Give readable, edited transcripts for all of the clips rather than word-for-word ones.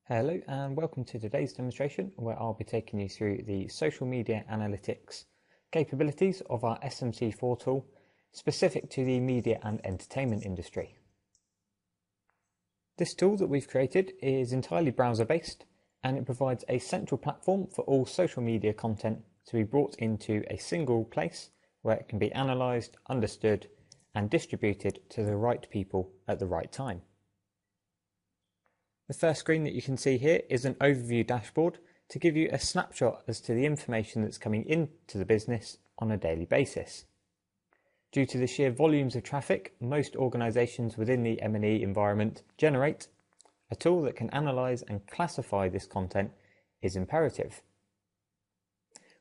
Hello and welcome to today's demonstration where I'll be taking you through the social media analytics capabilities of our SMC4 tool specific to the media and entertainment industry. This tool that we've created is entirely browser based and it provides a central platform for all social media content to be brought into a single place where it can be analysed, understood and distributed to the right people at the right time. The first screen that you can see here is an overview dashboard to give you a snapshot as to the information that's coming into the business on a daily basis. Due to the sheer volumes of traffic most organisations within the M&E environment generate, a tool that can analyse and classify this content is imperative.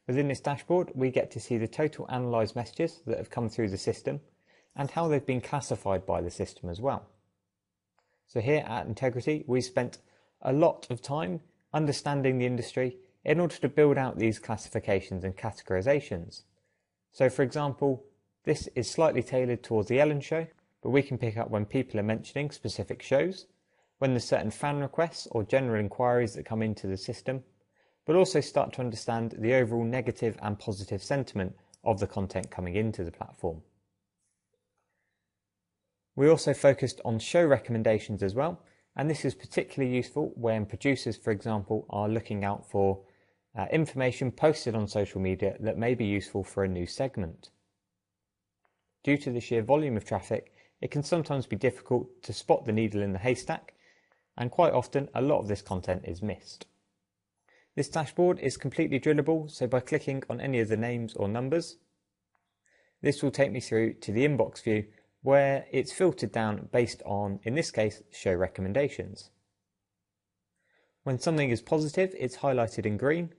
Within this dashboard we get to see the total analysed messages that have come through the system and how they've been classified by the system as well. So here at Integritie, we spent a lot of time understanding the industry in order to build out these classifications and categorizations. So for example, this is slightly tailored towards the Ellen show, but we can pick up when people are mentioning specific shows, when there's certain fan requests or general inquiries that come into the system, but also start to understand the overall negative and positive sentiment of the content coming into the platform. We also focused on show recommendations as well, and this is particularly useful when producers, for example, are looking out for information posted on social media that may be useful for a new segment. Due to the sheer volume of traffic, it can sometimes be difficult to spot the needle in the haystack, and quite often a lot of this content is missed. This dashboard is completely drillable, so by clicking on any of the names or numbers, this will take me through to the inbox view where it's filtered down based on, in this case, show recommendations. When something is positive, it's highlighted in green.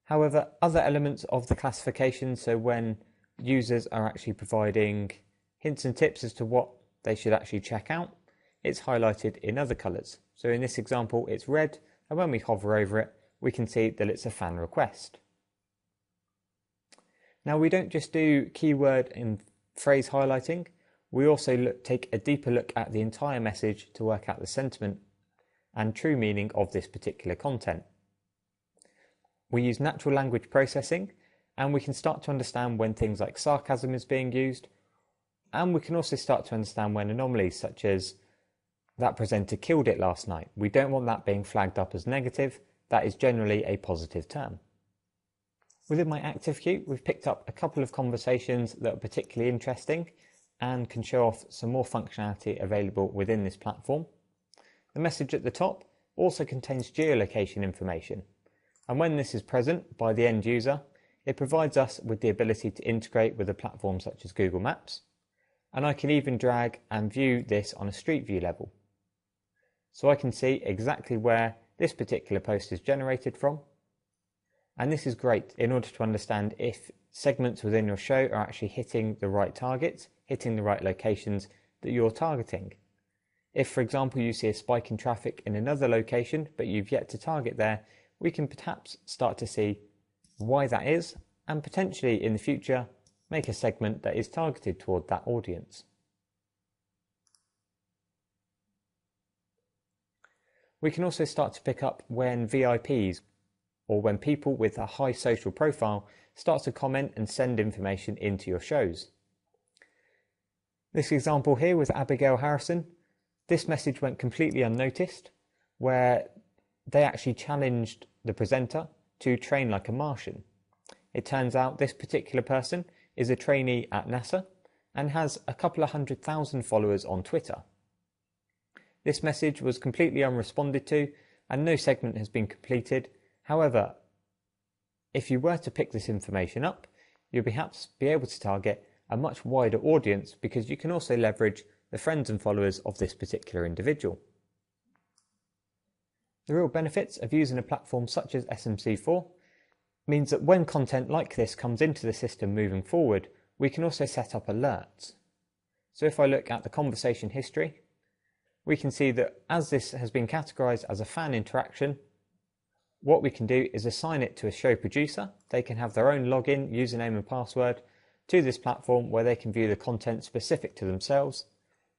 However, other elements of the classification, so when users are actually providing hints and tips as to what they should actually check out, it's highlighted in other colours. So in this example, it's red, and when we hover over it, we can see that it's a fan request. Now, we don't just do keyword and phrase highlighting. We also take a deeper look at the entire message to work out the sentiment and true meaning of this particular content. We use natural language processing and we can start to understand when things like sarcasm is being used, and we can also start to understand when anomalies such as that presenter killed it last night. We don't want that being flagged up as negative. That is generally a positive term. Within my active queue, we've picked up a couple of conversations that are particularly interesting and can show off some more functionality available within this platform. The message at the top also contains geolocation information, and when this is present by the end user, it provides us with the ability to integrate with a platform such as Google Maps, and I can even drag and view this on a street view level. So I can see exactly where this particular post is generated from, and this is great in order to understand if segments within your show are actually hitting the right targets, hitting the right locations that you're targeting. If, for example, you see a spike in traffic in another location but you've yet to target there, we can perhaps start to see why that is and potentially in the future make a segment that is targeted toward that audience. We can also start to pick up when VIPs or when people with a high social profile start to comment and send information into your shows. This example here with Abigail Harrison, this message went completely unnoticed, where they actually challenged the presenter to train like a Martian. It turns out this particular person is a trainee at NASA and has a couple of 100,000 followers on Twitter. This message was completely unresponded to and no segment has been completed. However, if you were to pick this information up, you'll perhaps be able to target a much wider audience because you can also leverage the friends and followers of this particular individual. The real benefits of using a platform such as SMC4 means that when content like this comes into the system moving forward, we can also set up alerts. So if I look at the conversation history, we can see that as this has been categorized as a fan interaction, what we can do is assign it to a show producer. They can have their own login, username and password to this platform where they can view the content specific to themselves,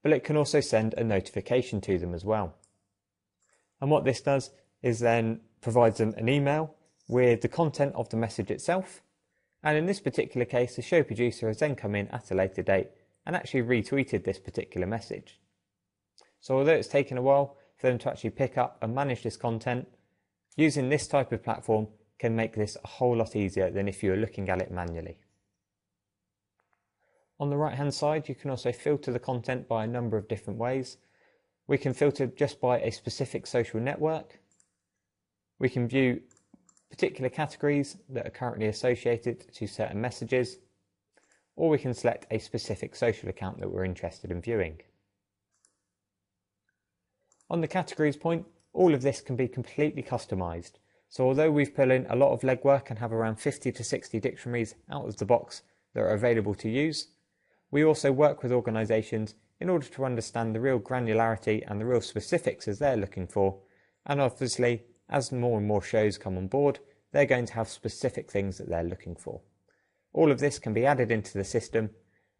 but it can also send a notification to them as well. And what this does is then provides them an email with the content of the message itself. And in this particular case, the show producer has then come in at a later date and actually retweeted this particular message. So although it's taken a while for them to actually pick up and manage this content, using this type of platform can make this a whole lot easier than if you were looking at it manually. On the right hand side, you can also filter the content by a number of different ways. We can filter just by a specific social network. We can view particular categories that are currently associated to certain messages, or we can select a specific social account that we're interested in viewing. On the categories point, all of this can be completely customized. So although we've put in a lot of legwork and have around 50 to 60 dictionaries out of the box that are available to use, we also work with organisations in order to understand the real granularity and the real specifics as they're looking for. And obviously, as more and more shows come on board, they're going to have specific things that they're looking for. All of this can be added into the system,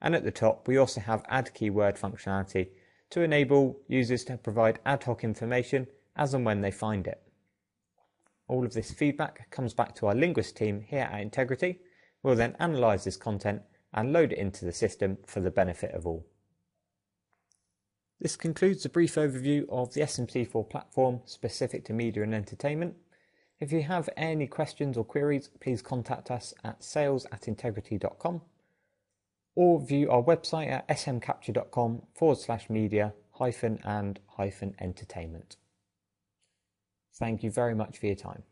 and at the top we also have add keyword functionality to enable users to provide ad hoc information as and when they find it. All of this feedback comes back to our linguist team here at Integritie. We'll then analyse this content and load it into the system for the benefit of all. This concludes a brief overview of the SMC4 platform specific to media and entertainment. If you have any questions or queries, please contact us at sales@integritie.com or view our website at smcapture.com/media-and-entertainment. Thank you very much for your time.